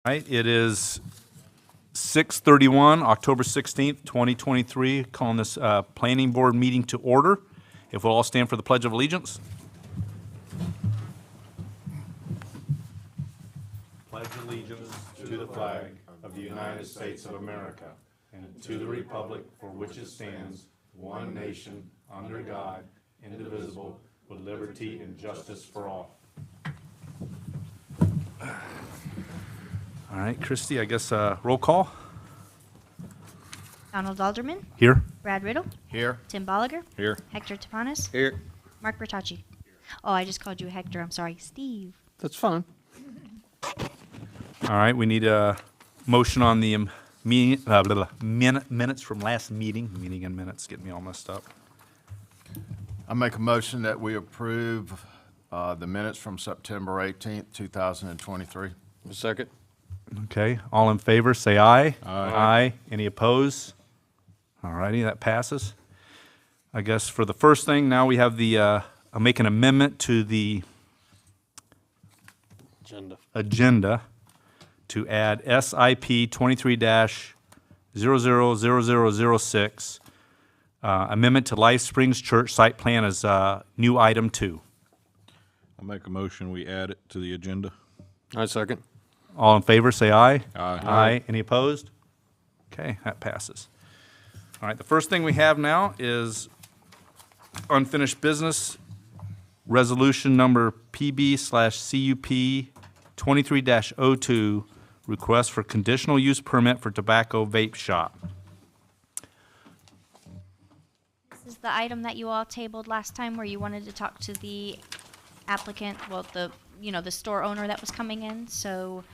Right, it is 6:31, October 16th, 2023, calling this planning board meeting to order. If we'll all stand for the Pledge of Allegiance. Pledge allegiance to the flag of the United States of America and to the republic for which it stands, one nation, under God, indivisible, with liberty and justice for all. All right, Christie, I guess roll call. Donald Alderman, Here. Brad Riddle, Here. Tim Bolliger, Here. Hector Tapanis, Here. Mark Bertacci. Oh, I just called you Hector. I'm sorry, Steve. That's fine. All right, we need a motion on the minutes from last meeting. Meeting and minutes get me all messed up. I make a motion that we approve the minutes from September 18th, 2023. Second. Okay, all in favor, say aye. Aye. Any opposed? All righty, that passes. I guess for the first thing, now we have the, I'll make an amendment to the agenda to add SIP 23-000006, amendment to Life Springs Church site plan as new item 2. I'll make a motion, we add it to the agenda. I second. All in favor, say aye. Aye. Aye. Any opposed? Okay, that passes. All right, the first thing we have now is unfinished business, resolution number PB/CUP 23-02, request for conditional use permit for tobacco vape shop. This is the item that you all tabled last time where you wanted to talk to the applicant, well, the store owner that was coming in. So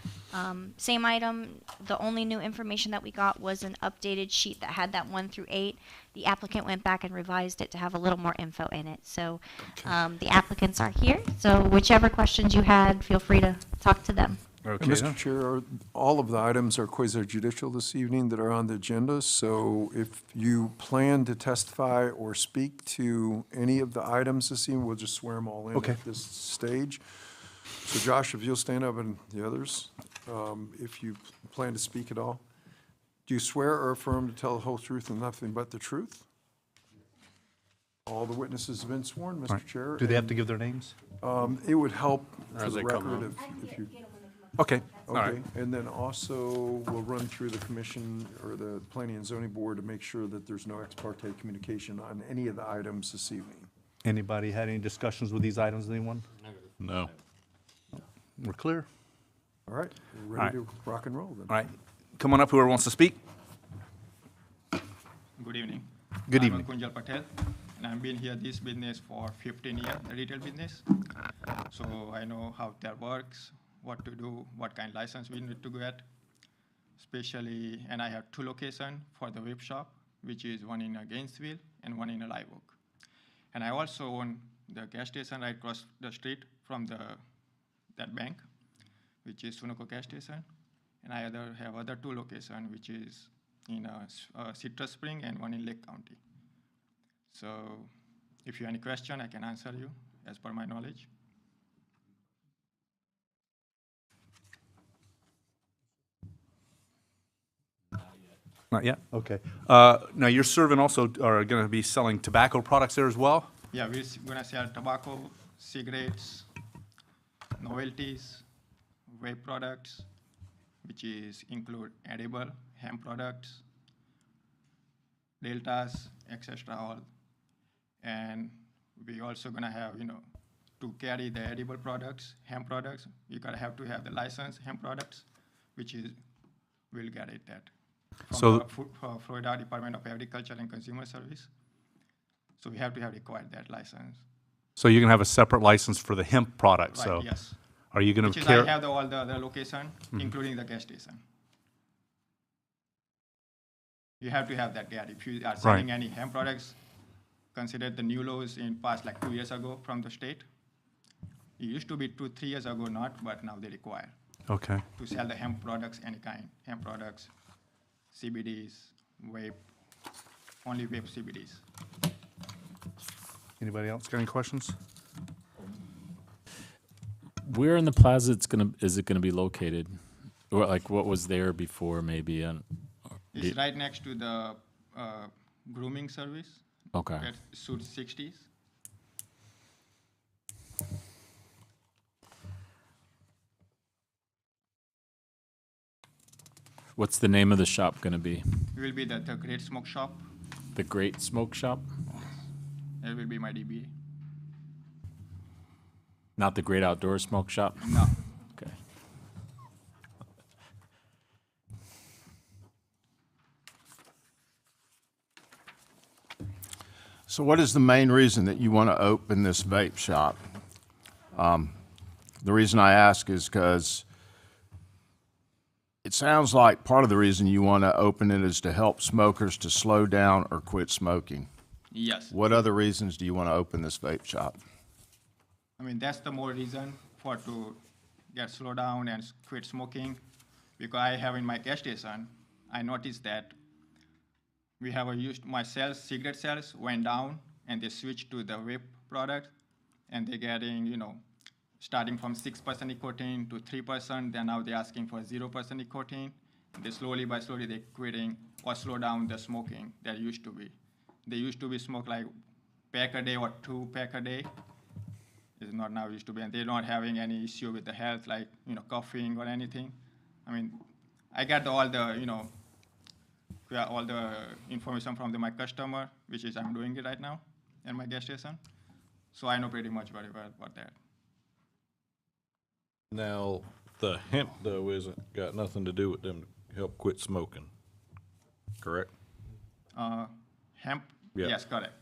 same item. The only new information that we got was an updated sheet that had that 1 through 8. The applicant went back and revised it to have a little more info in it. So the applicants are here. So whichever questions you had, feel free to talk to them. Okay. Mr. Chair, all of the items are quasi judicial this evening that are on the agenda, so if you plan to testify or speak to any of the items this evening, we'll just swear them all in Okay. at this stage. So Josh, if you'll stand up, and the others, if you plan to speak at all. Do you swear or affirm to tell the whole truth and nothing but the truth? All the witnesses have been sworn, All Mr. right. Chair. Do they have to give their names? It would help for As the they come record up. if you. Okay, all right. Okay, and then also, we'll run through the commission or the planning and zoning board to make sure that there's no ex parte communication on any of the items this evening. Anybody had any discussions with these items, anyone? No. We're clear? All right, we're All ready to rock and roll then. All right, come on up, whoever wants to speak. Good evening. Good I'm evening. Kunjal Patel, and I've been here this business for 15 years, the retail business. So I know how that works, what to do, what kind of license we need to get. Especially, and I have 2 locations for the vape shop, which is one in Gainesville and one in Live Oak. And I also own the gas station right across the street from that bank, which is Sunoco gas station. And I have other 2 locations, which is in Citrus Spring and one in Lake County. So if you have any question, I can answer you as per my knowledge. Not yet? Okay. Now, you're serving also, are going to be selling tobacco products there as well? Yeah, we're gonna sell tobacco, cigarettes, novelties, vape products, which is include edible, hemp products, deltas, etc. all. And we also gonna have, to carry the edible products, hemp products, you gotta have to have the license hemp products, which is, we'll get it that. So- From the Florida Department of Agriculture and Consumer Service. So we have to have acquired that license. So you're going to have a separate license for the hemp product, Right, so yes. are you going Which to is, carry? I have all the other location, including the gas station. You have to have that gap. If you are selling any hemp products, consider the new laws in past like 2 years ago from the state. It used to be 2-3 years ago not, but now they require Okay. to sell the hemp products, any kind, hemp products, CBDs, vape, only vape CBDs. Anybody else got any questions? Where in the plaza is it gonna be located? What was there before, maybe? It's right next to the grooming service Okay. at Suite 60s. What's the name of the shop going to be? It will be the Great Smoke Shop. The Great Smoke Shop? It will be my DBA. Not the Great Outdoor Smoke Shop? No. Okay. So what is the main reason that you want to open this vape shop? The reason I ask is because it sounds like part of the reason you want to open it is to help smokers to slow down or quit smoking. Yes. What other reasons do you want to open this vape shop? I mean, that's the more reason for to get slow down and quit smoking. Because I have in my gas station, I noticed that we have my sales, cigarette sales went down, and they switched to the vape product, and they're getting, starting from 6% nicotine to 3%, then now they're asking for 0% nicotine. They slowly they're quitting or slow down the smoking that used to be. They used to be smoke like pack a day or 2 pack a day. It's not now used to be, and they're not having any issue with the health, like, coughing or anything. I mean, I got all the information from my customer, which is I'm doing it right now at my gas station. So I know pretty much very well about that. Now, the hemp, though, isn't got nothing to do with them to help quit smoking, correct? Hemp? Yeah. Yes, correct.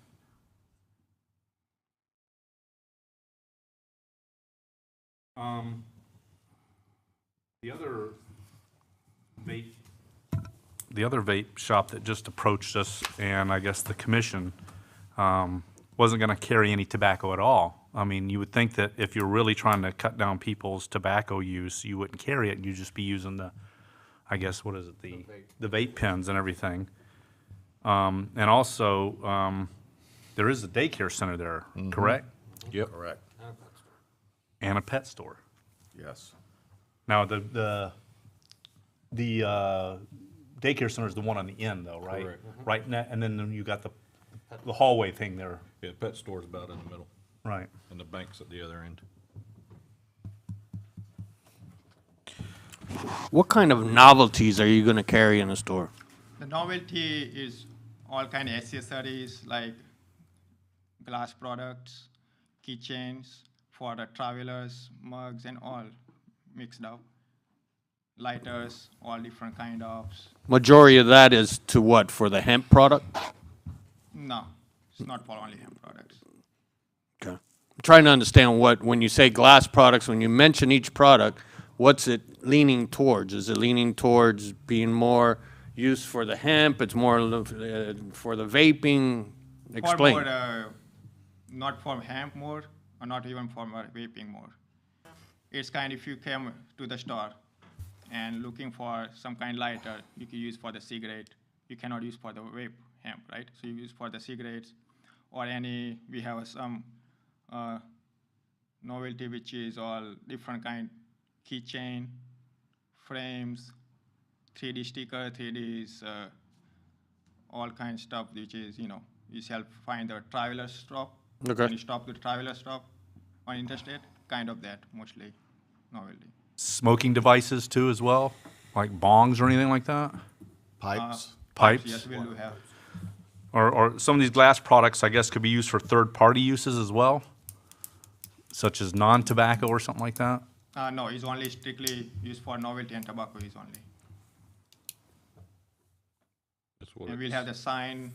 The other vape shop that just approached us, and I guess the commission, wasn't gonna carry any tobacco at all. I mean, you would think that if you're really trying to cut down people's tobacco use, you wouldn't carry it, and you'd just be using the, I guess, what is it, the vape pens and everything. And also, there is a daycare center there, correct? Yep. Correct. And a pet store. Yes. Now, the daycare center is the one on the end, though, right? Correct. Right, and then you got the hallway thing there, Yeah, pet store's about in the middle, right? and the bank's at the other end. What kind of novelties are you going to carry in the store? The novelty is all kind of accessories like glass products, keychains for the travelers, mugs, and all mixed up. Lighters, all different kind of. Majority of that is to what, for the hemp product? No, it's not for only hemp products. Okay. I'm trying to understand when you say glass products, when you mention each product, what's it leaning towards? Is it leaning towards being more used for the hemp? It's more for the vaping? Explain. For more, not for hemp more, or not even for vaping more. It's kind if you came to the store and looking for some kind lighter you can use for the cigarette, you cannot use for the vape hemp, right? So you use for the cigarettes or we have some novelty which is all different kind, keychain, frames, 3D sticker, 3Ds, all kind of stuff which is, you help find the traveler stop. Okay. When you stop the traveler stop on interstate, kind of that mostly novelty. Smoking devices too as well, like bongs or anything like that? Pipes? Pipes? Yes, we do have. Or some of these glass products, I guess, could be used for third-party uses as well, such as non-tobacco or something like that? No, it's only strictly used for novelty and tobacco use only. That's what And we'll have the sign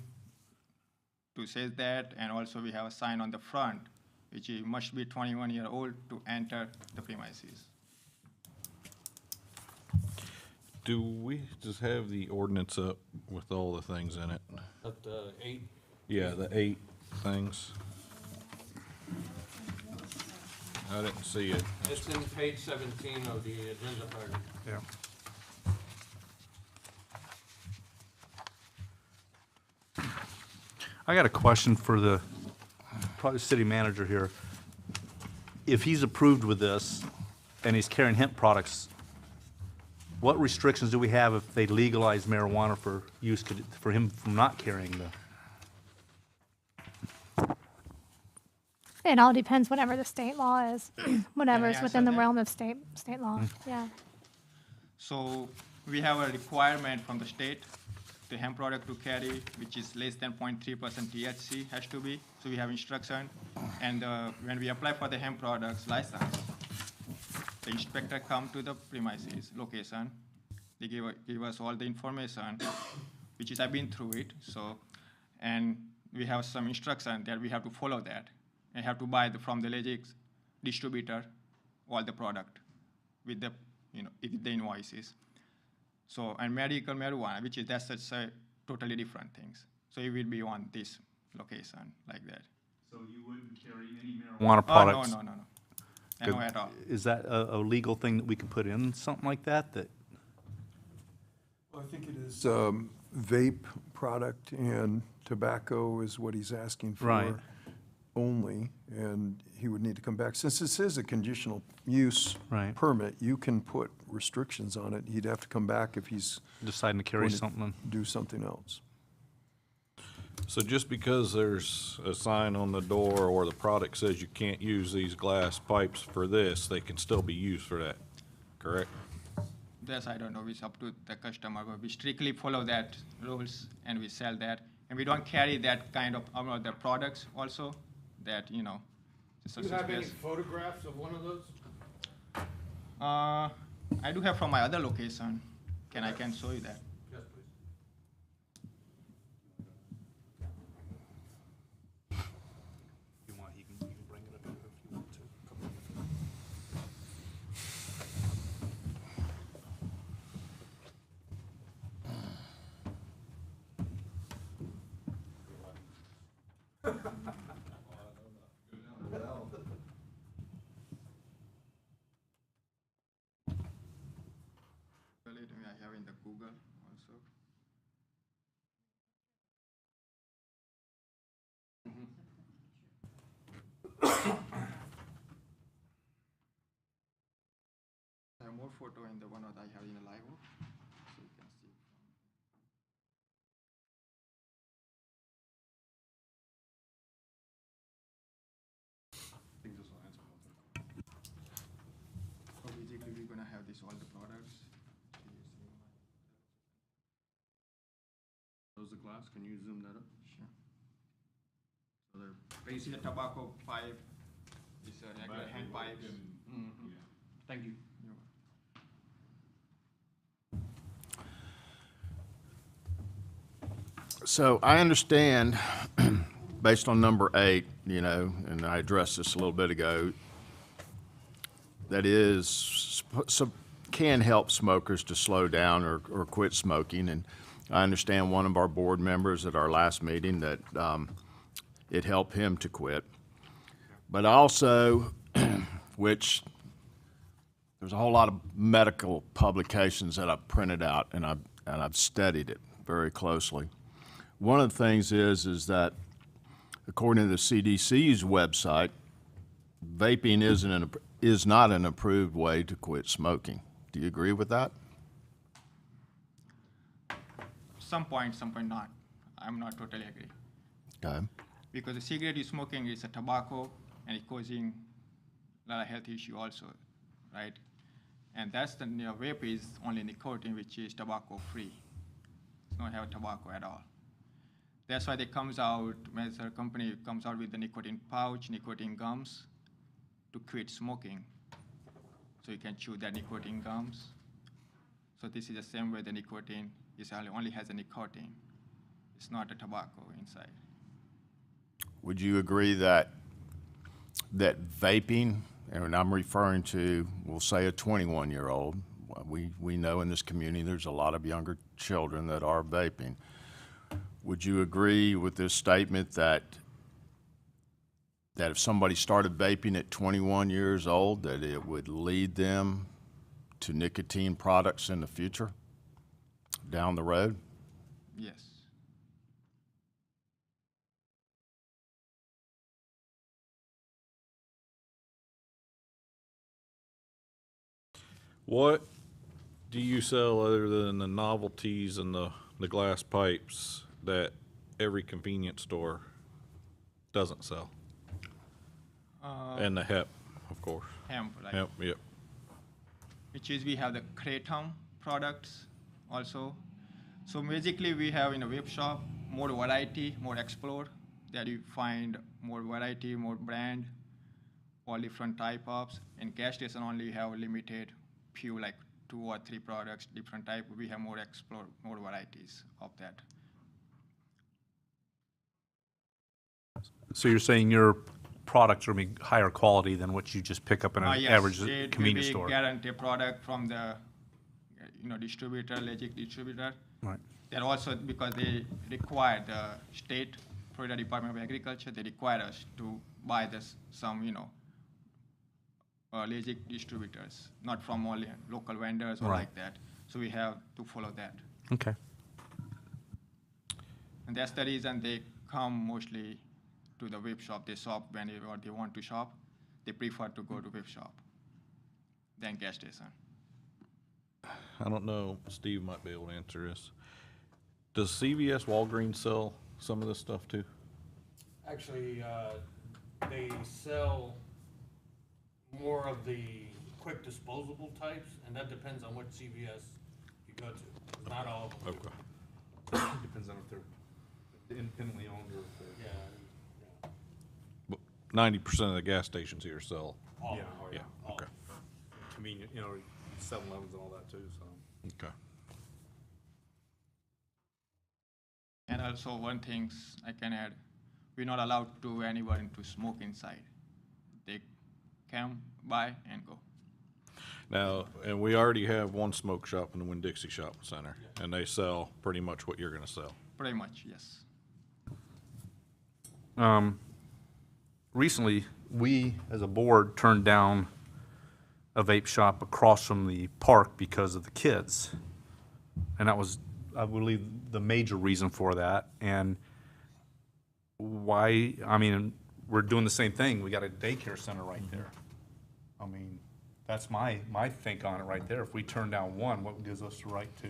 to say that, and also we have a sign on the front, which you must be 21 years old to enter the premises. Do we just have the ordinance up with all the things in it? At the 8. Yeah, the 8 things. I didn't see it. It's in page 17 of the agenda packet. Yeah. I got a question for the, probably city manager here. If he's approved with this and he's carrying hemp products, what restrictions do we have if they legalize marijuana for use, for him from not carrying the? It all depends whatever the state law is, whatever is answer within the that? realm of state law, Mm-hmm. yeah. So we have a requirement from the state, the hemp product to carry, which is less than 0.3% THC has to be. So we have instruction. And when we apply for the hemp products license, the inspector come to the premises location. They give us all the information, which is I've been through it. So, and we have some instruction that we have to follow that. And have to buy from the legit distributor all the product with the with the invoices. So, and medical marijuana, which is that's such a totally different things. So it will be on this location like that. So you wouldn't carry any marijuana products? No. No at all. Is that a legal thing that we can put in, something like that, Well, I think it is vape product and tobacco is what he's asking for. Right. Only, and he would need to come back. Since this is a conditional use Right. permit, you can put restrictions on it. He'd have to come back if he's deciding to carry going to something? do something else. So just because there's a sign on the door or the product says you can't use these glass pipes for this, they can still be used for that, correct? This I don't know. It's up to the customer. But we strictly follow that rules and we sell that. And we don't carry that kind of other products also that, Do you have any suspicious. photographs of one of those? I do have from my other location. I can show you that. Yes, please. You want, you can bring it up here if you want to. I have in the Google also. I have more photo in the one that I have in the live, so you can see. So basically, we're gonna have this all the products. Those are glass, can you zoom that up? Sure. So they're This is a tobacco pipe. It's a regular hand pipes. Thank you. So I understand, based on number 8, and I addressed this a little bit ago, that can help smokers to slow down or quit smoking. And I understand one of our board members at our last meeting that it helped him to quit. But also, which there's a whole lot of medical publications that I've printed out and I've studied it very closely. One of the things is that according to the CDC's website, vaping is not an approved way to quit smoking. Do you agree with that? Some point not. I'm not totally agree. Okay. Because the cigarette you're smoking is a tobacco and it's causing a lot of health issue also, right? And that's the vape is only nicotine, which is tobacco free. It's not have tobacco at all. That's why they comes out, Mazar company comes out with the nicotine pouch, nicotine gums to quit smoking. So you can chew that nicotine gums. So this is the same way the nicotine is only has a nicotine. It's not a tobacco inside. Would you agree that vaping, and I'm referring to, we'll say a 21-year-old, we know in this community there's a lot of younger children that are vaping. Would you agree with this statement that if somebody started vaping at 21 years old, that it would lead them to nicotine products in the future, down the road? Yes. What Do you sell, other than the novelties and the glass pipes, that every convenience store doesn't sell? And the hemp, of course. Hemp, like, Hemp, yep. which is we have the Kratom products also. So basically we have in a web shop more variety, more explore, that you find more variety, more brand, all different type of. In gas station only you have limited few, like 2 or 3 products, different type. We have more explore, more varieties of that. So you're saying your products are gonna be higher quality than what you just pick up in an Yes, average it convenience will store? be guaranteed product from the, distributor, legit distributor. Right. They're also, because they require the state, Florida Department of Agriculture, they require us to buy this, some, legit distributors, not from only local vendors or Right. like that. So we have to follow that. Okay. And that's the reason they come mostly to the web shop. They shop whenever they want to shop. They prefer to go to web shop than gas station. I don't know, Steve might be able to answer this. Does CVS Walgreens sell some of this stuff too? Actually, they sell more of the quick disposable types, and that depends on what CVS you go to. Not all of them. Okay. Depends on if they're independently owned or if they're. Yeah, But 90% of the gas stations here sell. all, Yeah. Yeah, all. okay, Convenient, 7-Elevens and all that too, so. okay. And also one thing I can add, we're not allowed to anyone to smoke inside. They come, buy, and go. Now, and we already have one smoke shop in the Winn-Dixie Shopping Center, and they sell pretty much what you're gonna sell. Pretty much, yes. Recently, we, as a board, turned down a vape shop across from the park because of the kids. And that was, I believe, the major reason for that. And why, we're doing the same thing. We got a daycare center right there. That's my think on it right there. If we turn down one, what gives us the right to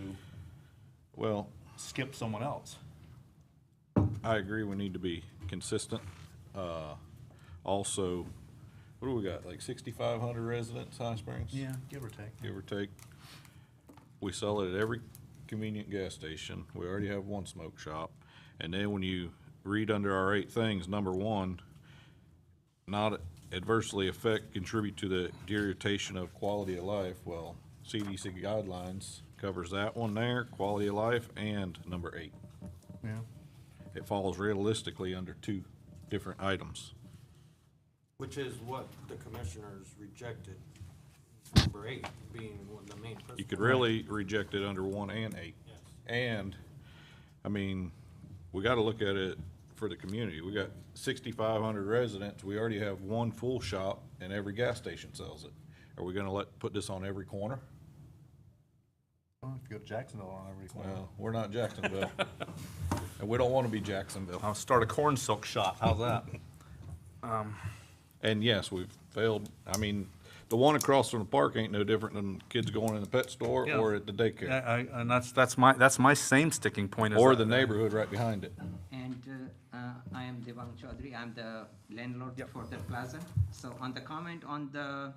Well, skip someone else? I agree, we need to be consistent. Also, what do we got, like 6,500 residents, High Springs? Give or take. Give or take. We sell it at every convenient gas station. We already have one smoke shop. And then when you read under our 8 things, number 1, not adversely affect, contribute to the deterioration of quality of life. Well, CDC guidelines covers that one there, quality of life, and number 8. Yeah. It falls realistically under 2 different items. Which is what the commissioners rejected, number 8 being one of the main principles. You could really reject it under 1 and 8. Yes. And, we gotta look at it for the community. We got 6,500 residents, we already have one full shop, and every gas station sells it. Are we gonna put this on every corner? Well, if you go to Jacksonville on every corner. Well, we're not Jacksonville. And we don't wanna be Jacksonville. I'll start a corn silk shop. How's that? And yes, we've failed, the one across from the park ain't no different than kids going in the pet store Yeah. or at the daycare, And that's my same sticking point. Is or that- the neighborhood right behind it. And I am Devang Chaudhary. I'm the landlord for the plaza. So on the comment on the,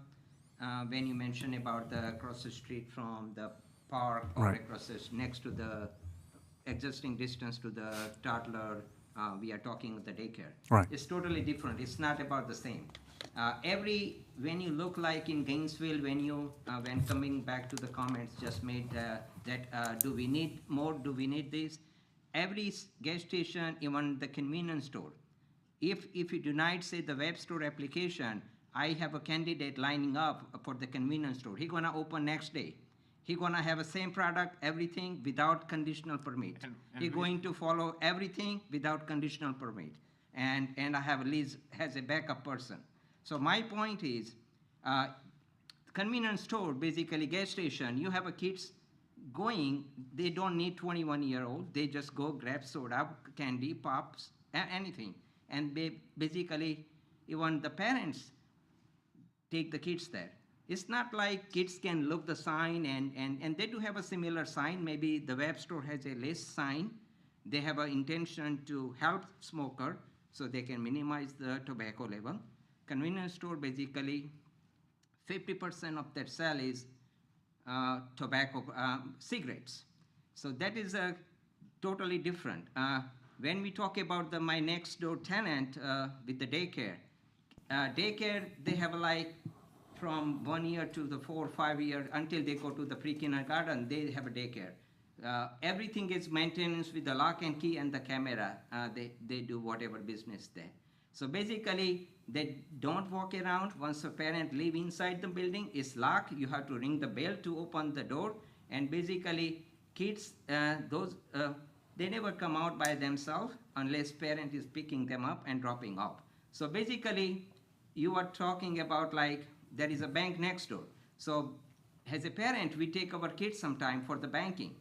when you mentioned about the across the street from the park or Right. across the, next to the existing distance to the toddler, we are talking the daycare. Right. It's totally different. It's not about the same. When you look like in Gainesville, when coming back to the comments just made that, do we need more, do we need this? Every gas station, even the convenience store, if you denied, say, the web store application, I have a candidate lining up for the convenience store. He gonna open next day. He gonna have the same product, everything without conditional permit. He going to follow everything without conditional permit. And I have Liz as a backup person. So my point is, convenience store, basically gas station, you have a kids going, they don't need 21-year-old, they just go grab soda, candy, pops, anything. And basically, even the parents take the kids there. It's not like kids can look the sign and they do have a similar sign. Maybe the web store has a less sign. They have an intention to help smoker so they can minimize the tobacco level. Convenience store basically 50% of their sale is tobacco, cigarettes. So that is a totally different. When we talk about my next door tenant with the daycare, they have like from 1 year to the 4 or 5 year until they go to the pre-kindergarten, they have a daycare. Everything is maintenance with the lock and key and the camera. They do whatever business there. So basically, they don't walk around. Once a parent leave inside the building, it's locked. You have to ring the bell to open the door. And basically, kids, they never come out by themselves unless parent is picking them up and dropping off. So basically, you are talking about like there is a bank next door. So as a parent, we take our kids sometime for the banking.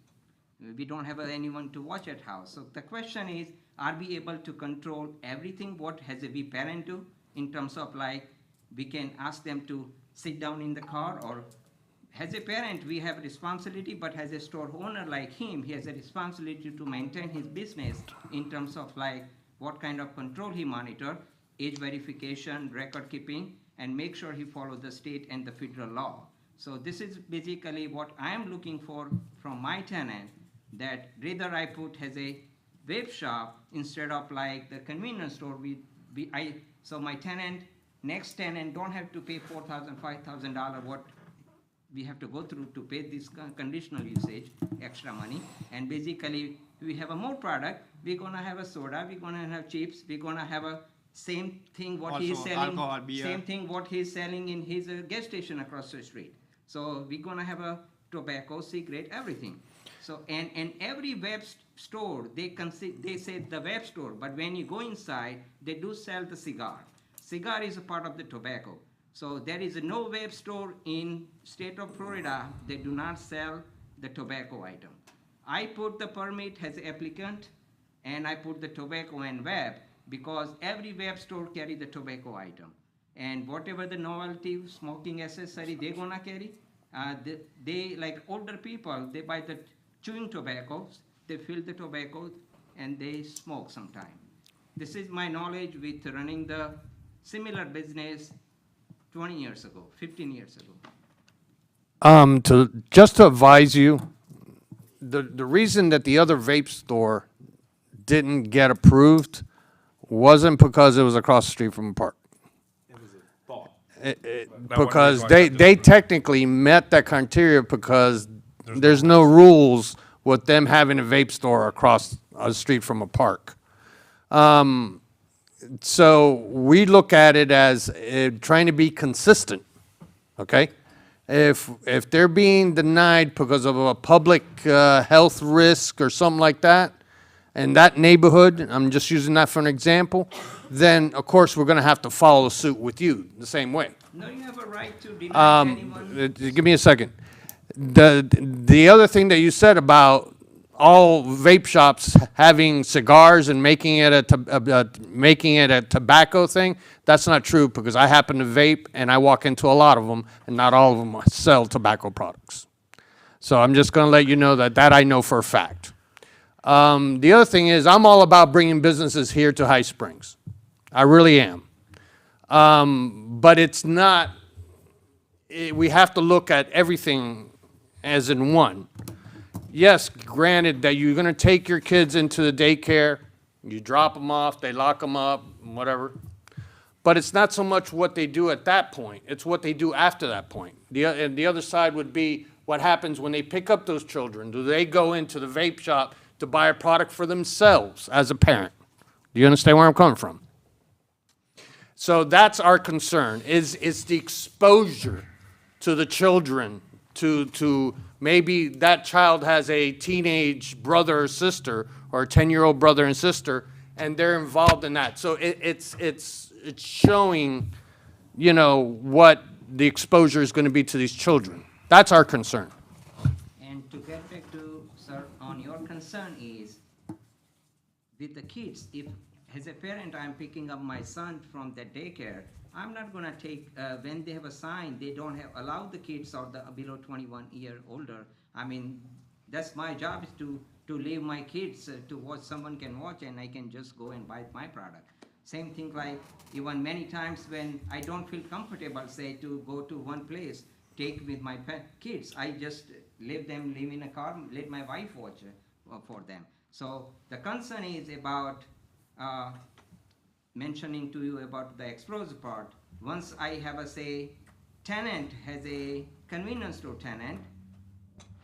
We don't have anyone to watch at house. So the question is, are we able to control everything what as a we parent do in terms of like we can ask them to sit down in the car, or as a parent we have a responsibility, but as a store owner like him, he has a responsibility to maintain his business in terms of like what kind of control he monitor, age verification, record keeping, and make sure he follow the state and the federal law. So this is basically what I am looking for from my tenant, that rather I put as a vape shop instead of like the convenience store. So my tenant, next tenant don't have to pay $4,000, $5,000 what we have to go through to pay this conditional usage, extra money. And basically we have a more product. We're gonna have a soda, we're gonna have chips, we're gonna have a same thing what he's Also, selling, alcohol, beer. same thing what he's selling in his gas station across the street. So we're gonna have a tobacco, cigarette, everything. So and every web store they say the web store, but when you go inside, they do sell the cigar. Cigar is a part of the tobacco. So there is no web store in state of Florida. They do not sell the tobacco item. I put the permit as applicant, and I put the tobacco and web because every web store carry the tobacco item, and whatever the novelty smoking accessory they gonna carry. They like older people, they buy the chewing tobaccos, they fill the tobacco and they smoke sometime. This is my knowledge with running the similar business 20 years ago, 15 years ago. To advise you, the reason that the other vape store didn't get approved wasn't because it was across the street from a park. Because they technically met that criteria because there's no rules with them having a vape store across a street from a park. So we look at it as trying to be consistent, okay? If they're being denied because of a public health risk or something like that, in that neighborhood, I'm just using that for an example, then of course we're gonna have to follow suit with you the same way. No, you have a right to deny anyone. Give me a second. The other thing that you said about all vape shops having cigars and making it a tobacco thing, that's not true because I happen to vape and I walk into a lot of them and not all of them sell tobacco products. So I'm just gonna let you know that I know for a fact. The other thing is I'm all about bringing businesses here to High Springs. I really am. But it's not, we have to look at everything as in one. Yes, granted that you're gonna take your kids into the daycare, you drop them off, they lock them up, whatever. But it's not so much what they do at that point, it's what they do after that point. And the other side would be what happens when they pick up those children. Do they go into the vape shop to buy a product for themselves as a parent? Do you understand where I'm coming from? So that's our concern, is the exposure to the children, to maybe that child has a teenage brother or sister, or a 10-year-old brother and sister, and they're involved in that. So it's showing, you know, what the exposure is gonna be to these children. That's our concern. And to get back to, sir, on your concern is, with the kids, if as a parent I'm picking up my son from the daycare, I'm not gonna take, when they have a sign, they don't have, allow the kids or the below 21 year older. I mean, that's my job is to leave my kids to watch, someone can watch and I can just go and buy my product. Same thing like even many times when I don't feel comfortable, say to go to one place, take with my kids, I just leave in a car, let my wife watch for them. So the concern is about mentioning to you about the explosive part. Once I have a say, tenant has a convenience store tenant,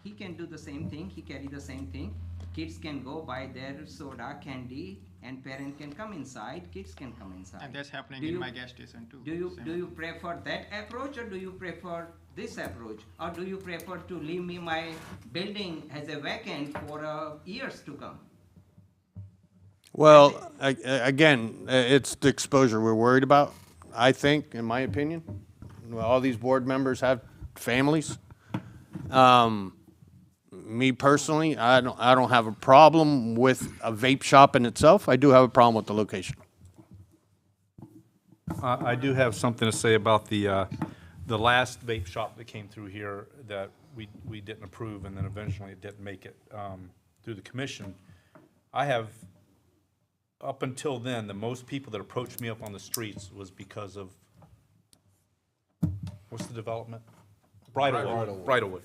he can do the same thing, he carry the same thing. Kids can go buy their soda, candy, and parent can come inside, kids can come inside. And that's happening Do in you- my gas station too. Do Same. you prefer that approach or do you prefer this approach? Or do you prefer to leave me my building as a vacant for years to come? Well, again, it's the exposure we're worried about, I think, in my opinion. All these board members have families. Me personally, I don't have a problem with a vape shop in itself. I do have a problem with the location. I do have something to say about the last vape shop that came through here that we didn't approve, and then eventually it didn't make it through the commission. I have, up until then, the most people that approached me up on the streets was because of, what's the development? Bridlewood.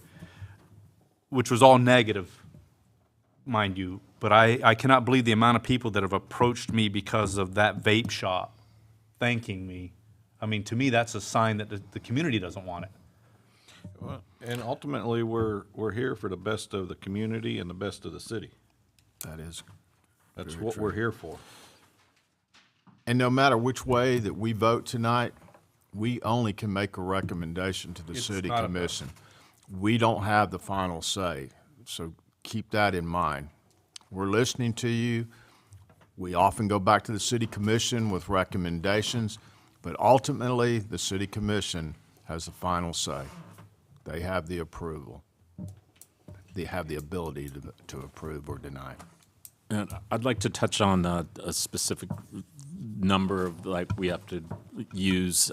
Which was all negative, mind you, but I cannot believe the amount of people that have approached me because of that vape shop, thanking me. I mean, to me, that's a sign that the community doesn't want it. Well, and ultimately, we're here for the best of the community and the best of the city. That's That's what we're here for. And no matter which way that we vote tonight, we only can make a recommendation to the It's city not a vote. commission. We don't have the final say, so keep that in mind. We're listening to you. We often go back to the city commission with recommendations, but ultimately, the city commission has the final say. They have the approval. They have the ability to approve or deny. And I'd like to touch on a specific number of, like, we have to use,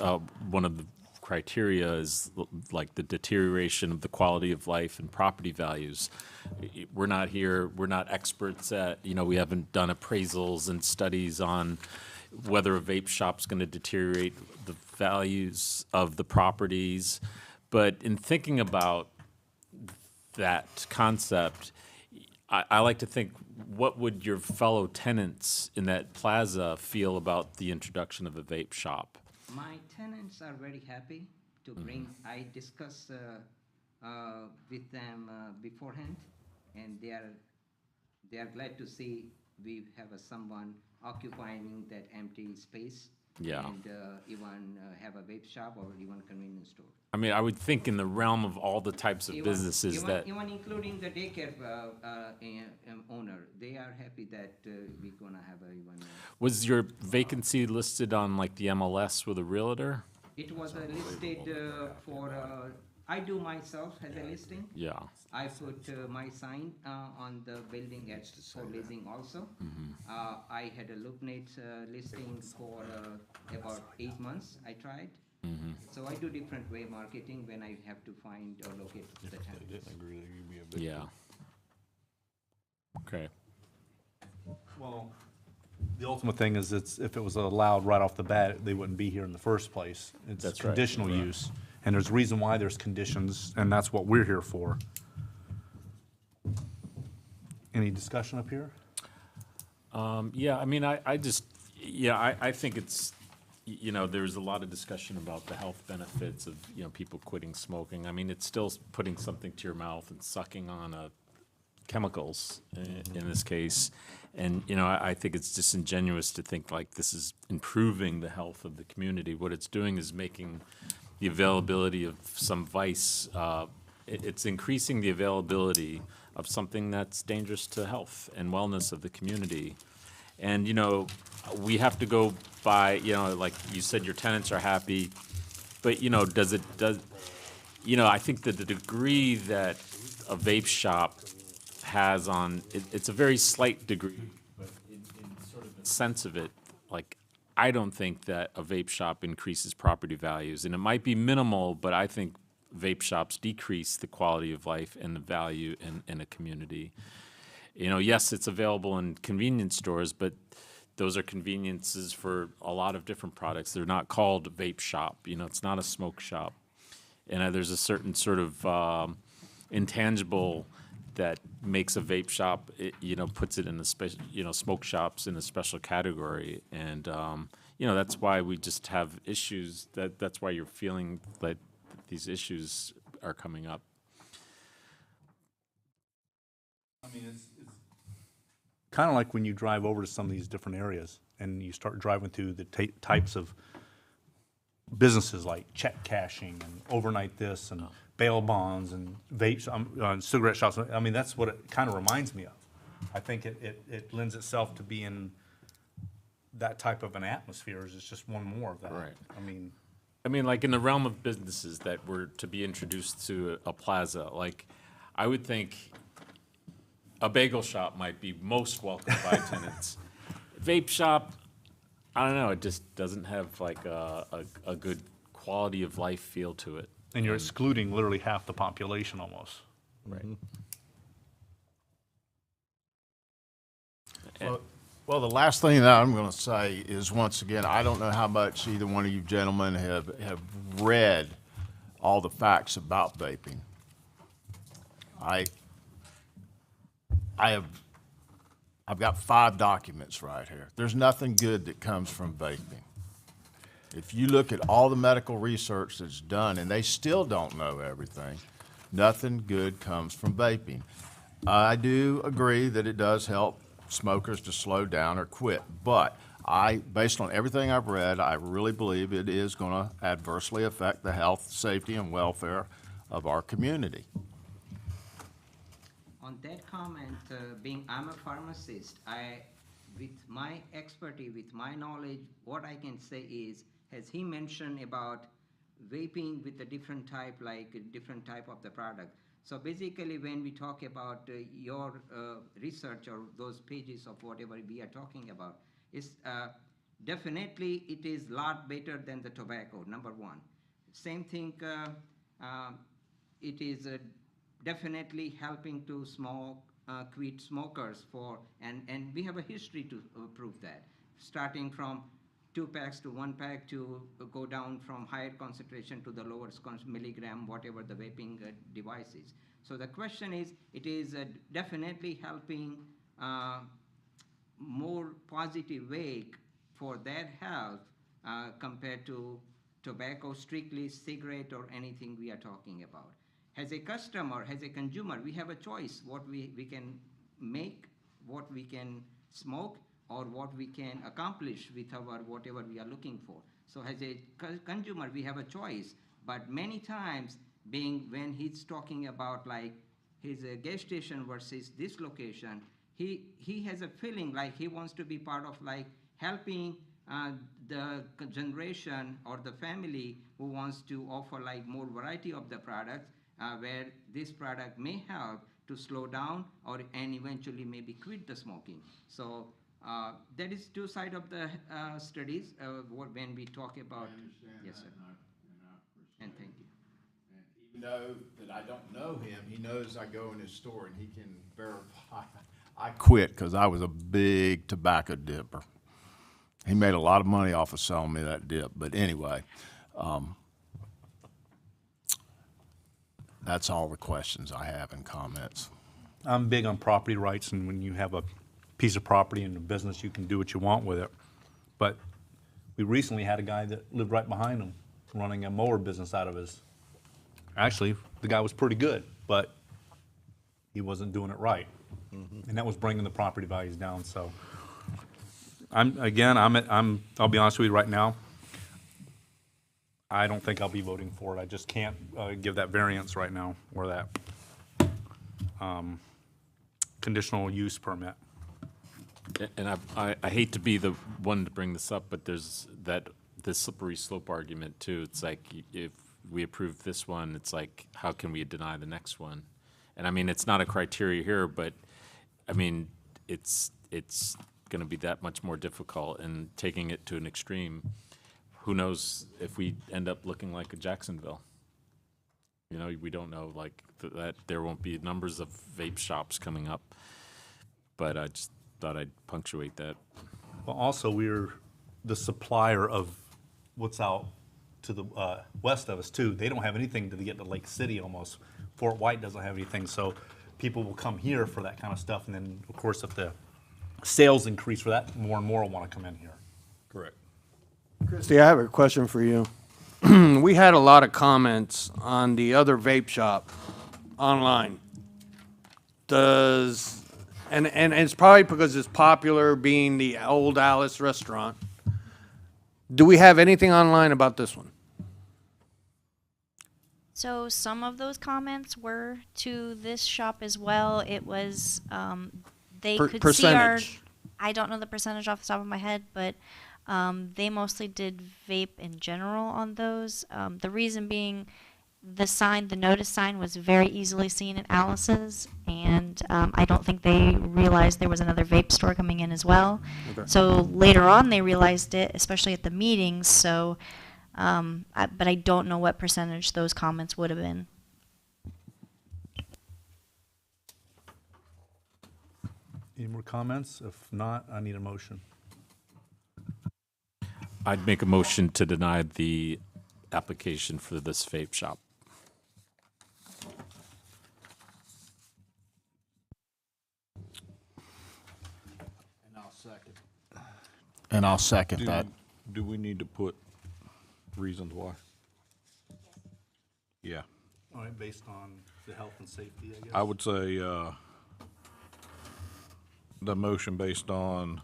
one of the criteria is like the deterioration of the quality of life and property values. We're not here, we're not experts at, we haven't done appraisals and studies on whether a vape shop's gonna deteriorate the values of the properties. But in thinking about that concept, I like to think, what would your fellow tenants in that plaza feel about the introduction of a vape shop? My tenants are very happy to bring, I discuss with them beforehand, and they are glad to see we have someone occupying that empty space. Yeah. And even have a vape shop or even convenience store. I mean, I would think in the realm of all the types of businesses that, Even including the daycare owner, they are happy that we're gonna have even. was your vacancy listed on like the MLS with a realtor? It was listed for, I do myself as a listing. Yeah. I put my sign on the building for leasing also. I had a LoopNet listing for about 8 months, I tried. So I do different way marketing when I have to find or locate the tenants. Yeah. Okay. Well, the ultimate thing is if it was allowed right off the bat, they wouldn't be here in the first place. It's That's right. conditional use, and there's a reason why there's conditions, and that's what we're here for. Any discussion up here? Yeah, I mean, I just, I think it's, there's a lot of discussion about the health benefits of, people quitting smoking. I mean, it's still putting something to your mouth and sucking on chemicals in this case. And, I think it's disingenuous to think like this is improving the health of the community. What it's doing is making the availability of some vice, it's increasing the availability of something that's dangerous to health and wellness of the community. And, we have to go by, like you said, your tenants are happy, but, I think that the degree that a vape shop has on, it's a very slight degree, but in sort of the sense of it, like, I don't think that a vape shop increases property values, and it might be minimal, but I think vape shops decrease the quality of life and the value in a community. You know, yes, it's available in convenience stores, but those are conveniences for a lot of different products. They're not called vape shop, you know, it's not a smoke shop. And there's a certain sort of intangible that makes a vape shop, you know, puts it in a special, you know, smoke shops in a special category. And, you know, that's why we just have issues, that's why you're feeling that these issues are coming up. I mean, it's kind of like when you drive over to some of these different areas and you start driving through the types of businesses like check cashing and overnight this and bail bonds and vapes, cigarette shops. I mean, that's what it kind of reminds me of. I think it lends itself to being that type of an atmosphere. Is it's just one more of that. Right. I mean, like in the realm of businesses that were to be introduced to a plaza, like I would think a bagel shop might be most welcomed by tenants. Vape shop, I don't know, it just doesn't have like a good quality of life feel to it. and you're excluding literally half the population almost. Right. Well, the last thing that I'm going to say is, once again, I don't know how much either one of you gentlemen have read all the facts about vaping. I've got 5 documents right here. There's nothing good that comes from vaping. If you look at all the medical research that's done, and they still don't know everything, nothing good comes from vaping. I do agree that it does help smokers to slow down or quit, but based on everything I've read, I really believe it is going to adversely affect the health, safety, and welfare of our community. On that comment, I'm a pharmacist, with my expertise, with my knowledge, what I can say is, as he mentioned about vaping with a different type, like a different type of the product. So basically, when we talk about your research or those pages of whatever we are talking about, is definitely it is a lot better than the tobacco, number one. Same thing, it is definitely helping to quit smokers and we have a history to prove that, starting from 2 packs to 1 pack to go down from higher concentration to the lower milligram, whatever the vaping device is. So the question is, it is definitely helping more positive way for their health compared to tobacco, strictly cigarette or anything we are talking about. As a customer, as a consumer, we have a choice what we can make, what we can smoke, or what we can accomplish with our whatever we are looking for. So as a consumer, we have a choice, but many times when he's talking about like his gas station versus this location, he has a feeling like he wants to be part of like helping the generation or the family who wants to offer like more variety of the products, where this product may help to slow down and eventually maybe quit the smoking. So that is 2 sides of the studies when we talk about. Yes, sir. And thank you. And even though that I don't know him, he knows I go in his store and he can verify. I quit because I was a big tobacco dipper. He made a lot of money off of selling me that dip. But anyway, that's all the questions I have and comments. I'm big on property rights, and when you have a piece of property in a business, you can do what you want with it. But we recently had a guy that lived right behind him running a mower business out of his. Actually, the guy was pretty good, but he wasn't doing it right. And that was bringing the property values down. So I'll be honest with you right now, I don't think I'll be voting for it. I just can't give that variance right now, or that conditional use permit. And I hate to be the one to bring this up, but there's this slippery slope argument too. It's like if we approve this one, it's like, how can we deny the next one? And I mean, it's not a criteria here, but I mean, it's going to be that much more difficult, and taking it to an extreme, who knows if we end up looking like a Jacksonville? You know, we don't know, like, that there won't be numbers of vape shops coming up, but I just thought I'd punctuate that. Well, also, we're the supplier of what's out to the west of us, too. They don't have anything to get to Lake City almost. Fort White doesn't have anything, so people will come here for that kind of stuff, and then, of course, if the sales increase for that, more and more will want to come in here. Correct. Christie, I have a question for you. We had a lot of comments on the other vape shop online. And it's probably because it's popular, being the old Alice restaurant. Do we have anything online about this one? So some of those comments were to this shop as well. It was, they could see our, Percentage. I don't know the percentage off the top of my head, but they mostly did vape in general on those. The reason being, the notice sign was very easily seen at Alice's, and I don't think they realized there was another vape store coming in as well. Okay. So later on, they realized it, especially at the meetings. So, but I don't know what percentage those comments would have been. Any more comments? If not, I need a motion. I'd make a motion to deny the application for this vape shop. And I'll second Do, that. do we need to put reasons why? Yeah, All right, based on the health and safety, I guess. I would say, the motion based on,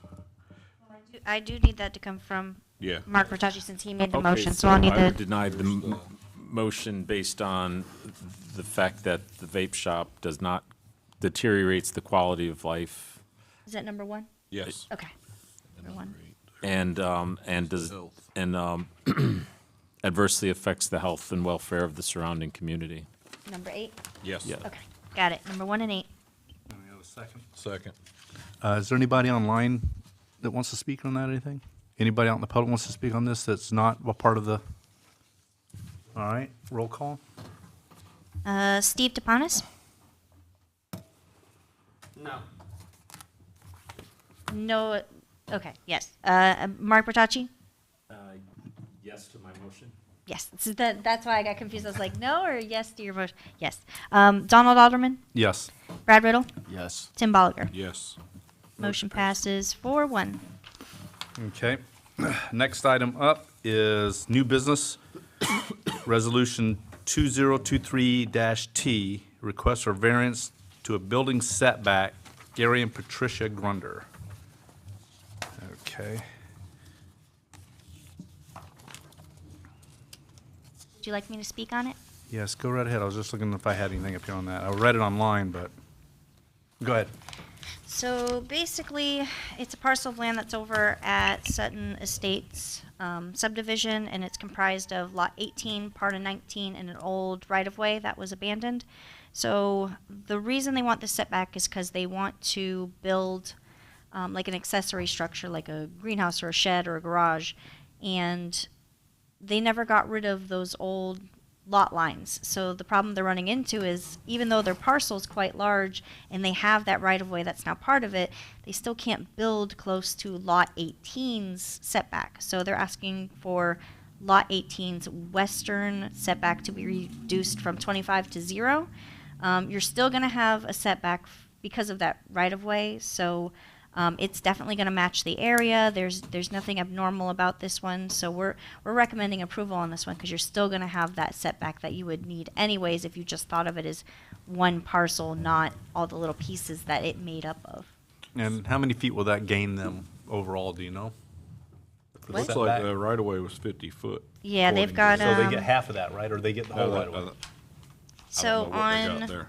I do need that to come from yeah. Mark Bertocci since he made the Okay, motion, so I'll need I would to. deny the motion based on the fact that the vape shop does not deteriorates the quality of life Is that number one? Yes. Okay. Number one. and adversely affects the health and welfare of the surrounding community. Number 8? Yes. Yeah. Okay, got it. Number 1 and 8. Any other second? Second. Is there anybody online that wants to speak on that, anything? Anybody out in the public wants to speak on this that's not a part of the, all right, roll call? Steve Tapanis? No. No, okay, yes. Mark Bertocci? Yes to my motion? Yes, so that's why I got confused. I was like, no or yes to your motion? Yes. Donald Alderman? Yes. Brad Riddle? Yes. Tim Bolliger? Yes. Motion passes 4-1. Okay. Next item up is new business, Resolution 2023-T, request for variance to a building setback, Gary and Patricia Grunder. Okay. Would you like me to speak on it? Yes, go right ahead. I was just looking if I had anything up here on that. I read it online, but go ahead. So basically, it's a parcel of land that's over at Sutton Estates subdivision, and it's comprised of Lot 18, part of 19, and an old right-of-way that was abandoned. So the reason they want this setback is because they want to build like an accessory structure, like a greenhouse or a shed or a garage, and they never got rid of those old lot lines. So the problem they're running into is, even though their parcel's quite large and they have that right-of-way that's now part of it, they still can't build close to Lot 18's setback. So they're asking for Lot 18's western setback to be reduced from 25 to 0. You're still going to have a setback because of that right-of-way, so it's definitely going to match the area. There's nothing abnormal about this one, so we're recommending approval on this one because you're still going to have that setback that you would need anyways if you just thought of it as one parcel, not all the little pieces that it made up of. And how many feet will that gain them overall, do you know? For the Looks like setback? the right-of-way was 50 foot. Yeah, they've according got, to- So they get half of that, right? Or they get the whole right I away? don't so know what they got there.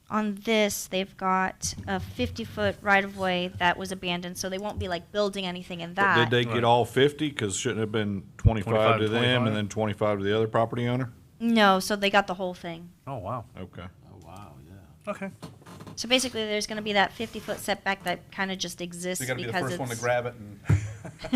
on this, they've got a 50-foot right-of-way that was abandoned, so they won't be like building anything in But that. did they get all 50? Because shouldn't it have been 25 to them 25? and then 25 to the other property owner? No, so they got the whole thing. Oh, wow. Okay. Oh, wow, yeah. Okay. So basically, there's gonna be that 50-foot setback that kind of just exists So you gotta be the because first one to it's, grab it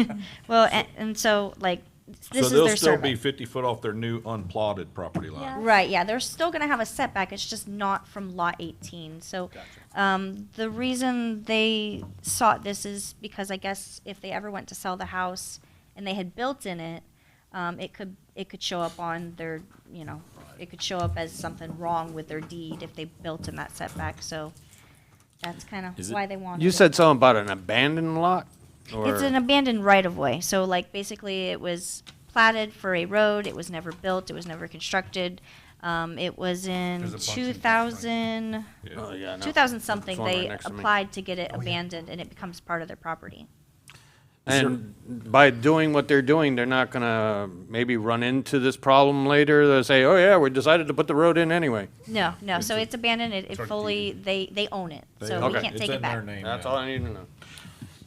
and. well, and so, like, So this is they'll their still survey. be 50 foot off their new unplotted property line. Yeah. Right, yeah, they're still gonna have a setback, it's just not from lot 18. So, the reason they sought this is because I guess if they ever went to sell the house and they had built in it, it could show up on their, you know, it could show up as something wrong with their deed if they built in that setback, so that's kind of Is it- why they wanted You it. said something about an abandoned lot? Or It's an abandoned right-of-way, so like basically it was platted for a road, it was never built, it was never constructed. It was in There's a bunch in 2000, Oh, yeah, no. 2000 something, There's one right they next to me. applied to get it abandoned and it becomes part of their property. And by doing what they're doing, they're not gonna maybe run into this problem later? They'll say, oh yeah, we decided to put the road in anyway. No, no, so it's abandoned, it already fully, they own it, so we Okay. can't It's take it in their back. name That's now. all I need to know.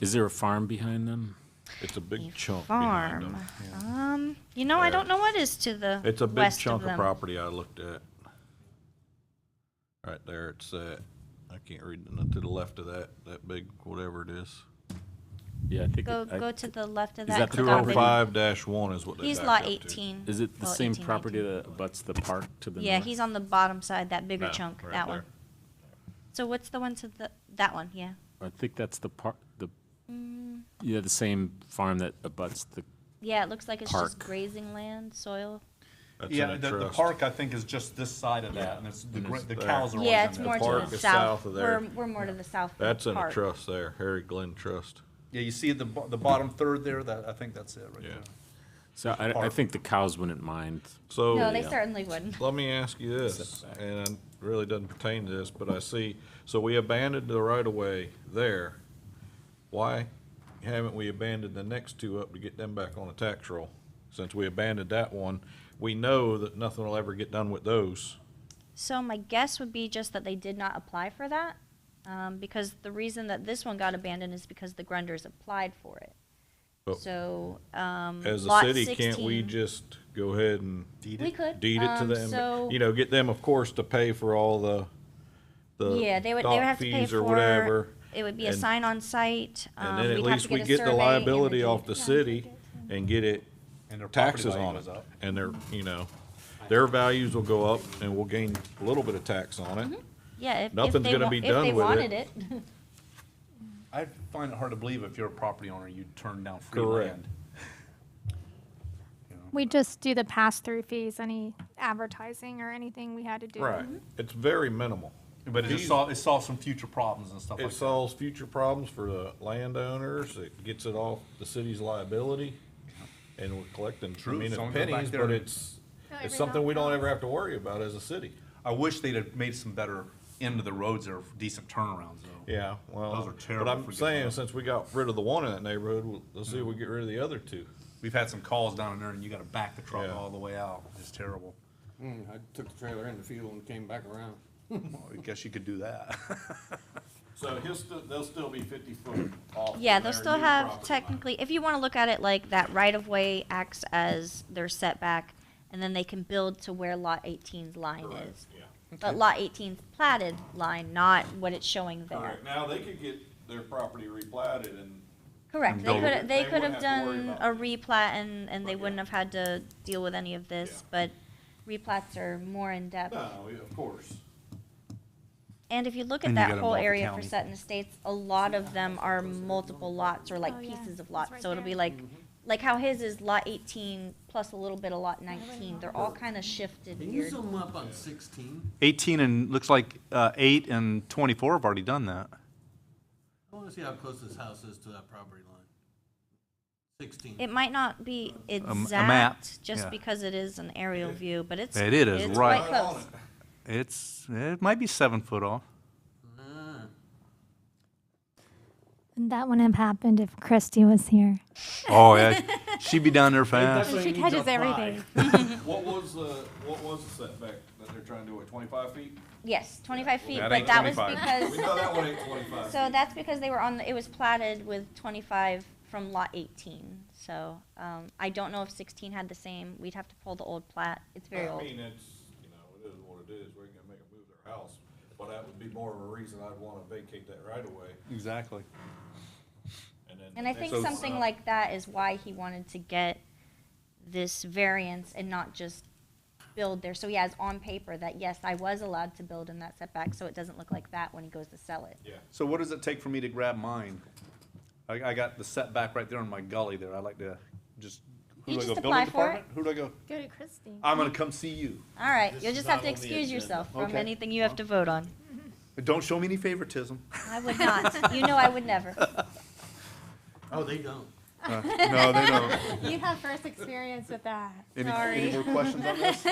Is there a farm behind them? It's a big A chunk behind farm, them. you know, I There. don't know what is to the It's a big west of chunk of them. property I looked at. Right there, it's that, I can't read, to the left of that big, whatever it is. Yeah, I think. Go to the left of Is that. that the click on the- 205-1 is what they He's backed lot up to. 18. Is it the well, same 18, property 19. that abuts the park to the north? Yeah, he's on the bottom side, that bigger No, chunk, right that one. there. So what's the one to the, that one, yeah. I think that's the park, Mm, yeah, the same farm that abuts the, yeah, it looks like it's just Park. grazing land, soil. That's in Yeah, a the trust. park, I think, is just this side of that, and it's, And it's the there. cows are always Yeah, in it's there. more park to the is south. south of there. We're more to the south. of That's the in a park. trust there, Harry Glenn Trust. Yeah, you see the, the bottom third there, that, I think that's it right Yeah. there. so I Park. think the cows wouldn't mind. So. No, they Yeah. certainly wouldn't. Let me ask you this, Setback. and it really doesn't pertain to this, but I see, so we abandoned the right-of-way there. Why haven't we abandoned the next two up to get them back on the tax roll? Since we abandoned that one, we know that nothing will ever get done with those. So my guess would be just that they did not apply for that, because the reason that this one got abandoned is because the Grunders applied for it. But So, as a lot city, can't we 16 just go ahead and We could. deed it to them? So, You know, get them, of course, to pay for all the yeah, they would dock have to pay fees or for, whatever. it would be a and- sign on site. And then at we'd have least to we a get the survey and a liability deed. off the city and get it And their property taxes value on goes it. up. And their, you know, their values will go up and we'll gain a little bit of tax on it. Yeah, if Nothing's they gonna wa- be if done they with it. wanted it. I find it hard to believe if you're a property owner, you'd turn down free Correct. land. You know? We just do the pass-through fees, any advertising or anything we had to do. Right. It's very minimal. But it just it solves some future problems and stuff like It that. solves future problems for the landowners. It gets it off the city's liability. And we're collecting, I True, mean, it's someone go back pennies, there but and- it's every something we don't $1. ever have to worry about as a city. I wish they'd have made some better end of the roads there, decent turnarounds though. Yeah, well, Those are terrible but if I'm we get saying, them. since we got rid of the one in that neighborhood, let's see if we get rid of the other two. We've had some calls down in there and you gotta back the truck Yeah. all the way out. It's terrible. I took the trailer in the field and came back around. Well, I guess you could do that. So they'll still be 50 foot off. Yeah, they'll still have technically, if you want to look at it like that right of way acts as their setback, and then they can build to where lot 18's line is. Yeah. But lot 18's platted line, not what it's showing there. Correct. Now, they could get their property replatted and Correct. And They build could, it. they They could wouldn't have have to worry done about a replat and they But, wouldn't yeah. have had to deal with any of this, Yeah. but replats are more in depth. no, of course. And if you look at And you that gotta whole involve the area for county. Sutton Estates, a lot of them are multiple lots or like Oh, yeah. pieces of It's lots. right So it'll be there. like how his is lot 18 plus a little bit of lot 19. They're all kind of shifted Can you weird. zoom up on 16? 18 and, looks like 8 and 24 have already done that. I want to see how close this house is to that property line. 16. It might not be map, exact just yeah. because it is an aerial view, but it's It is, it's right. quite close. It might be 7 foot off. Ah. And that wouldn't have happened if Christy was here. Oh, yeah, she'd be down there fast. She catches everything. What was the setback that they're trying to do, at 25 feet? Yes, 25 feet, That but ain't that was 25. because We know that one ain't 25 so that's because they were on it was platted with 25 from lot 18. So I don't know if 16 had the same. We'd have to pull the old plat. It's very I old. mean, it's, you know, it is what it is. We're gonna make them move their house. Well, that would be more of a reason I'd wanna vacate that right away, Exactly. and then. And I think So- something like that is why he wanted to get this variance and not just build there. So he has on paper that, yes, I was allowed to build in that setback, so it doesn't look like that when he goes to sell it. Yeah. So what does it take for me to grab mine? I got the setback right there in my gully there. I like to just, who You do I go, just building apply for it. department? Who do I go? Go to Christie. I'm gonna come see you. All right, This you'll is just not have to on the excuse agenda. yourself from Okay. anything you have to vote on. But don't show me any favoritism. I would not. You know I would never. Oh, they don't. No, they don't. You have first experience with that. Any more questions on this?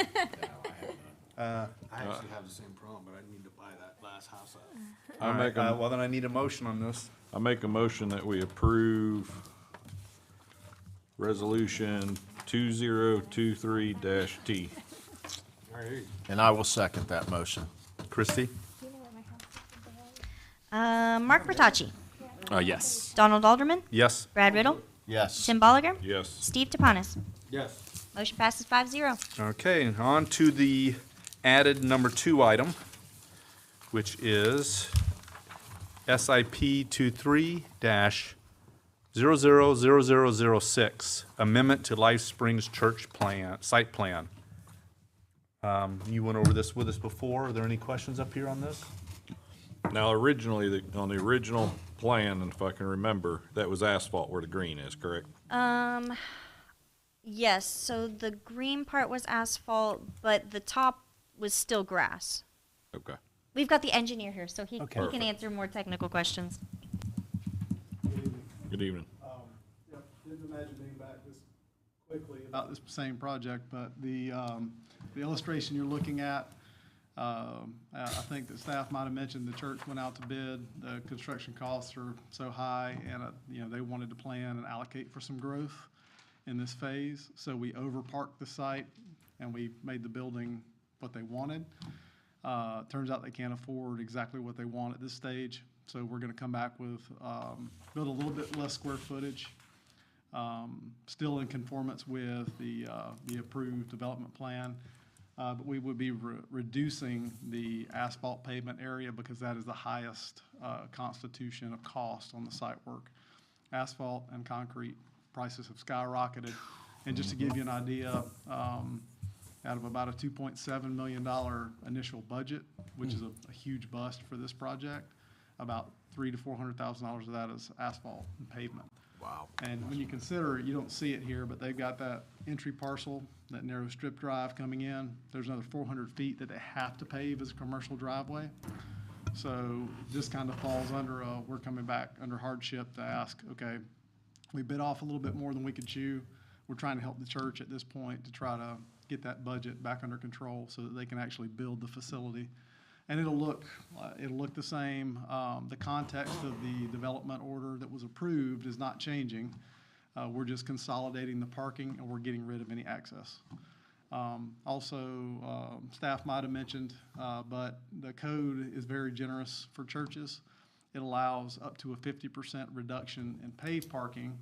I actually have the same problem, but I need to buy that last house up. I All make right, a, well, then I need a motion on this. I make a motion that we approve resolution 2023-T. And I will second that motion. Christie? Do you know where my house is? Mark Bertocci, Yes. Donald Alderman, Yes. Brad Riddle, Yes. Tim Bolliger, Yes. Steve Tapanis. Yes. Motion passes 5-0. Okay, and on to the added number 2 item, which is SIP 23-000006, Amendment to Life Springs Church Plan, Site Plan. You went over this with us before. Are there any questions up here on this? Now, originally, on the original plan, and if I can remember, that was asphalt where the green is, correct? Yes, so the green part was asphalt, but the top was still grass. Okay. We've got the engineer here, so he can Perfect. answer more technical questions. Good evening. Didn't imagine being back this quickly about this same project, but the illustration you're looking at, I think that staff might have mentioned the church went out to bid. The construction costs are so high, and they wanted to plan and allocate for some growth in this phase. So we overparked the site, and we made the building what they wanted. Turns out they can't afford exactly what they want at this stage, so we're gonna come back with, build a little bit less square footage, still in conformance with the approved development plan, but we would be reducing the asphalt pavement area because that is the highest constitution of cost on the site work. Asphalt and concrete prices have skyrocketed, and just to give you an idea, out of about a $2.7 million initial budget, which is a huge bust for this project, about $300,000 to $400,000 of that is asphalt and pavement. Wow. And when you consider, you don't see it here, but they've got that entry parcel, that narrow strip drive coming in. There's another 400 feet that they have to pave as a commercial driveway. So this kind of falls under, we're coming back under hardship to ask, okay, we bit off a little bit more than we could chew. We're trying to help the church at this point to try to get that budget back under control so that they can actually build the facility. And it'll look the same. The context of the development order that was approved is not changing. We're just consolidating the parking, and we're getting rid of any access. Also, staff might have mentioned, but the code is very generous for churches. It allows up to a 50% reduction in paved parking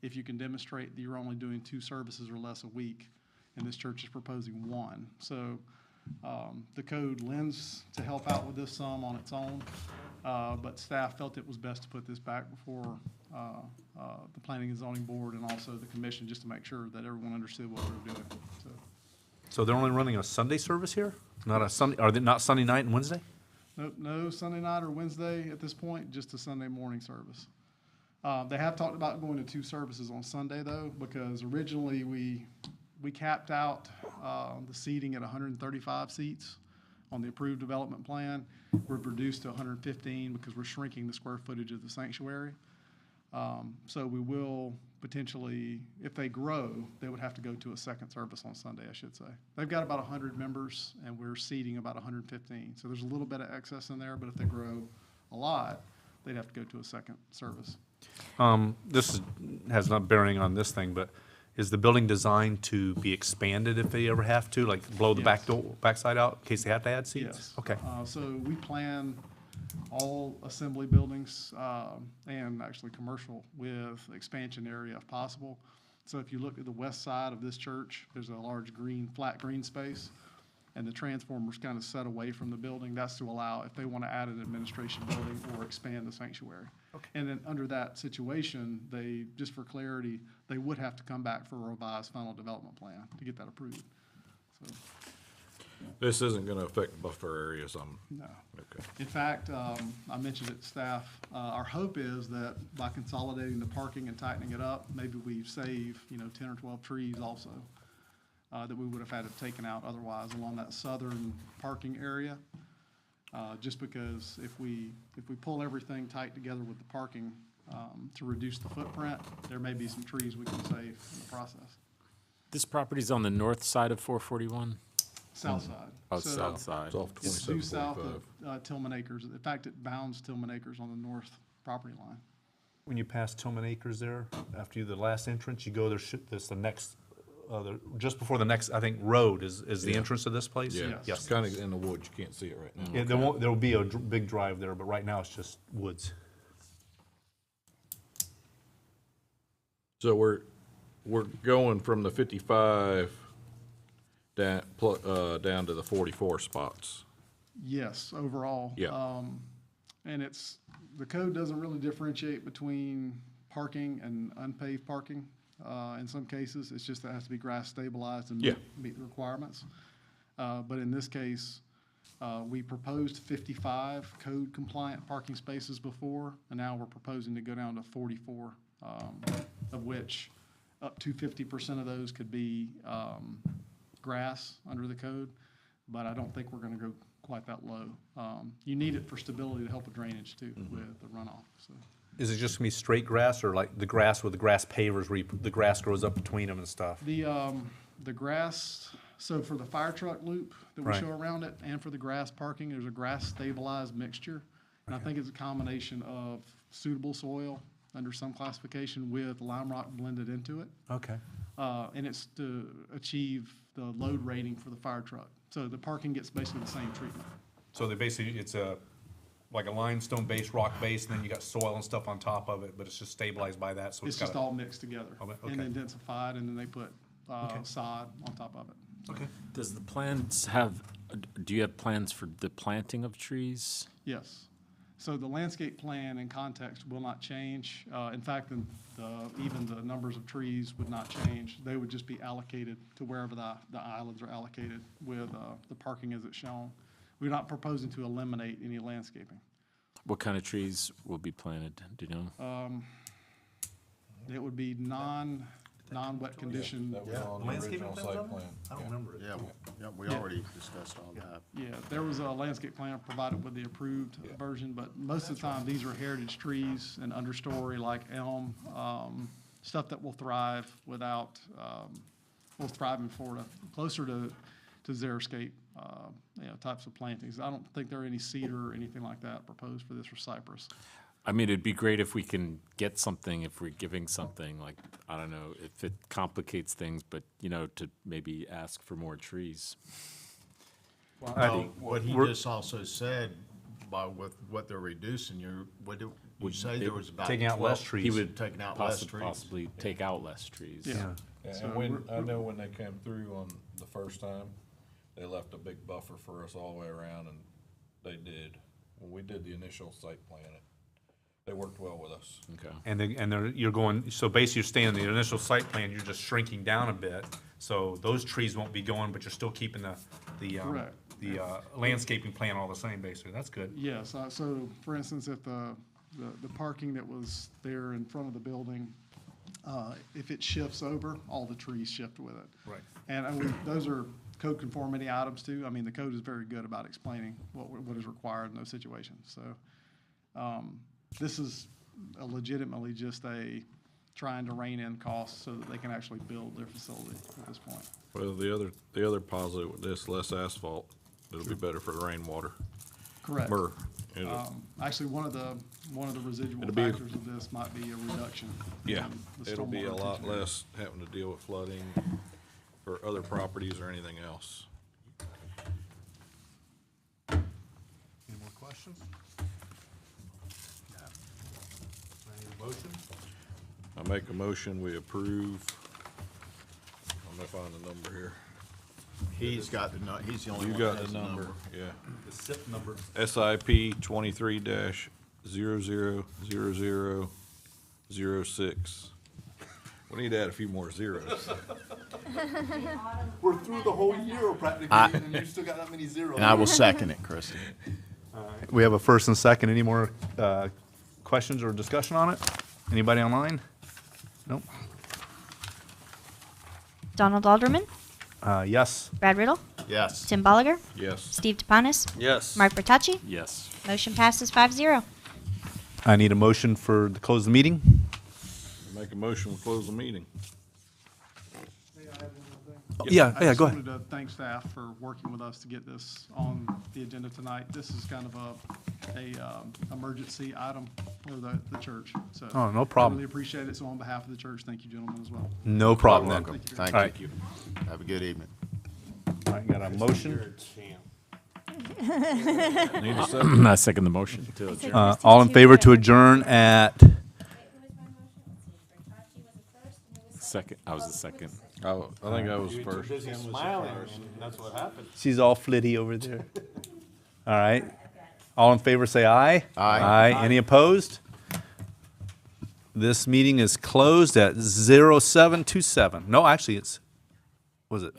if you can demonstrate that you're only doing 2 services or less a week, and this church is proposing 1. So the code lends to help out with this some on its own, but staff felt it was best to put this back before the Planning and Zoning Board and also the commission, just to make sure that everyone understood what we were doing. So they're only running a Sunday service here? Not a Sunday, are they not Sunday night and Wednesday? Nope, no Sunday night or Wednesday at this point, just a Sunday morning service. They have talked about going to 2 services on Sunday, though, because originally we capped out the seating at 135 seats on the approved development plan. We've reduced to 115 because we're shrinking the square footage of the sanctuary. So we will potentially, if they grow, they would have to go to a second service on Sunday, I should say. They've got about 100 members, and we're seating about 115. So there's a little bit of excess in there, but if they grow a lot, they'd have to go to a second service. Has not bearing on this thing, but is the building designed to be expanded if they ever have to, like blow the Yes. backside out in case they have to add seats? Yes. Okay. So we plan all assembly buildings and actually commercial with expansion area if possible. So if you look at the west side of this church, there's a large flat green space. and the transformer's kind of set away from the building, that's to allow if they want to add an administration building or expand the sanctuary. And then under that situation, they, just for clarity, they would have to come back for a revised final development plan to get that approved. So, This isn't gonna affect buffer areas, no. okay. In fact, I mentioned it to staff, our hope is that by consolidating the parking and tightening it up, maybe we save, 10 or 12 trees also, that we would have had to taken out otherwise along that southern parking area. Just because if we pull everything tight together with the parking, to reduce the footprint, there may be some trees we can save in the process. This property's on the north side of 441? South side. Oh, So south side. It's off It's due south 2745. of Tillman Acres. In fact, it bounds Tillman Acres on the north property line. When you pass Tillman Acres there, after the last entrance, you go there, this the next, just before the next, I think, road is the Yeah. entrance to this place? Yeah, Yes. it's kinda in the woods, you can't see it right now. Yeah, there'll be a big drive there, but right now it's just woods. So we're going from the 55 down, down to the 44 spots. Yes, overall. Yeah. And the code doesn't really differentiate between parking and unpaved parking. In some cases, it's just that it has to be grass stabilized and Yeah. meet the requirements. But in this case, we proposed 55 code compliant parking spaces before, and now we're proposing to go down to 44, of which up to 50% of those could be grass under the code, but I don't think we're gonna go quite that low. You need it for stability to help with drainage too, with the runoff, so. Is it just gonna be straight grass, or like the grass with the grass pavers where the grass grows up between them and stuff? The grass, so for the fire truck loop that we Right. show around it, and for the grass parking, there's a grass stabilized mixture. And I think it's a combination of suitable soil under some classification with lime rock blended into it. Okay. And it's to achieve the load rating for the fire truck. So the parking gets basically the same treatment. So it's like a limestone-based, rock base, and then you got soil and stuff on top of it, but it's just stabilized by that, so It's it's got just all mixed together Oh, okay. and then densified, and then they put sod on top of it. Okay. Does the plans have, do you have plans for the planting of trees? Yes. So the landscape plan and context will not change. In fact, even the numbers of trees would not change. They would just be allocated to wherever the islands are allocated with the parking as it's shown. We're not proposing to eliminate any landscaping. What kind of trees will be planted, do you know? It would be non-wet condition. That was on the original site plan. I don't remember it. Yeah, we already discussed all that. Yeah, there was a landscape plan provided with the approved version, but most of the time, these are heritage trees and understory like elm, stuff that will thrive without, will thrive in Florida, closer to xeriscape, types of plantings. I don't think there are any cedar or anything like that proposed for this, or cypress. I mean, it'd be great if we can get something, if we're giving something, like, I don't know, if it complicates things, but, to maybe ask for more trees. Well, what he just also said, with what they're reducing, what did you say there was about? Taking out less 12 trees. He would Taking out less trees. possibly take out less trees. Yeah. And when, I know when they came through on the first time, they left a big buffer for us all the way around, and they did. When we did the initial site plan, they worked well with us. Okay. You're going, so basically you're staying in the initial site plan, you're just shrinking down a bit. So those trees won't be going, but you're still keeping Correct. the landscaping plan all the same, basically. That's good. Yes, so for instance, if the parking that was there in front of the building, if it shifts over, all the trees shift with it. Right. And those are code conformity items too. I mean, the code is very good about explaining what is required in those situations. So this is legitimately just trying to rein in costs so that they can actually build their facility at this point. Well, the other positive with this, less asphalt, it'll be better for the rainwater. Correct. Actually, one of the residual It'll be- factors of this might be a reduction. Yeah, in the it'll be a stormwater lot retention area. less having to deal with flooding or other properties or anything else. Any more questions? Any motion? I make a motion, we approve. I'm gonna find the number here. He's got the, he's the only You one that got has the number, yeah. The SIP number. SIP 23-000006. We need to add a few more zeros. We're through the whole year practically, and you've still got that many zeros. And I will second it, Christie. We have a first and second. Any more questions or discussion on it? Anybody online? Nope. Donald Alderman, Yes. Brad Riddle, Yes. Tim Bolliger, Yes. Steve Topanis, Yes. Mark Bertacci. Yes. Motion passes 5-0. I need a motion for to close the meeting. Make a motion, we close the meeting. Yeah, I just wanted to thank staff for working with us to get this on the agenda tonight. This is kind of a emergency item for the church, so. Oh, no problem. I really appreciate it, so on behalf of the church, thank you, gentlemen, as well. No problem then. Welcome. Thank All Thank right. you. Have a good evening. All right, got a motion. Need a second? I second the motion to adjourn. All in favor to adjourn at, Second, I was the second. I think I was first. That's what happened. she's all flitty over there. All right. All in favor, say aye. Aye. Aye. Any opposed? This meeting is closed at 0727. No, actually, was it?